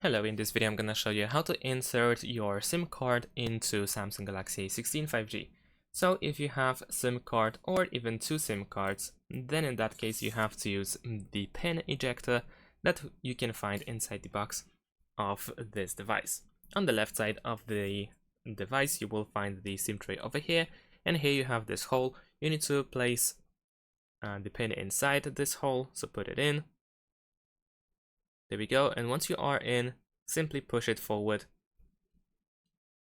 Hello, in this video I'm gonna show you how to insert your SIM card into Samsung Galaxy A16 5G. So if you have SIM card or even two SIM cards, then in that case you have to use the pin ejector that you can find inside the box of this device. On the left side of the device you will find the SIM tray over here, and here you have this hole. You need to place the pin inside this hole, so put it in. There we go, and once you are in, simply push it forward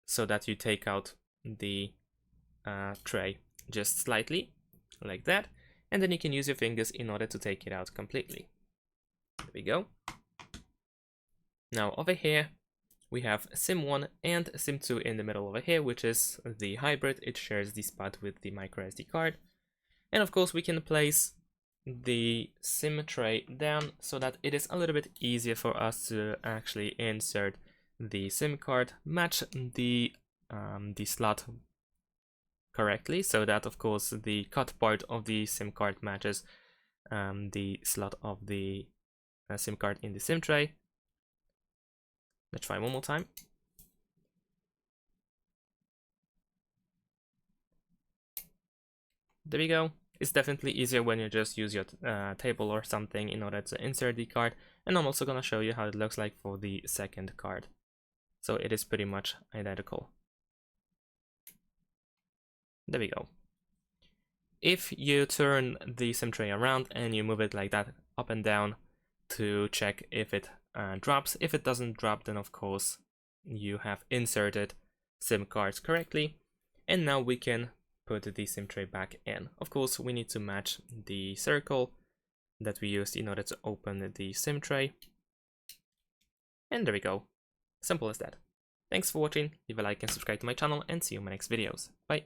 so that you take out the tray just slightly, like that, and then you can use your fingers in order to take it out completely. There we go. Now over here, we have SIM 1 and SIM 2 in the middle over here, which is the hybrid. It shares the spot with the microSD card. And of course we can place the SIM tray down so that it is a little bit easier for us to actually insert the SIM card, match the slot correctly, so that of course the cut part of the SIM card matches the slot of the SIM card in the SIM tray. Let's try one more time. There we go. It's definitely easier when you just use your table or something in order to insert the card, and I'm also gonna show you how it looks like for the second card. So it is pretty much identical. There we go. If you turn the SIM tray around and you move it like that up and down to check if it drops, if it doesn't drop, then of course you have inserted SIM cards correctly, and now we can put the SIM tray back in. Of course, we need to match the circle that we used in order to open the SIM tray. And there we go. Simple as that. Thanks for watching. Leave a like and subscribe to my channel, and see you in my next videos. Bye.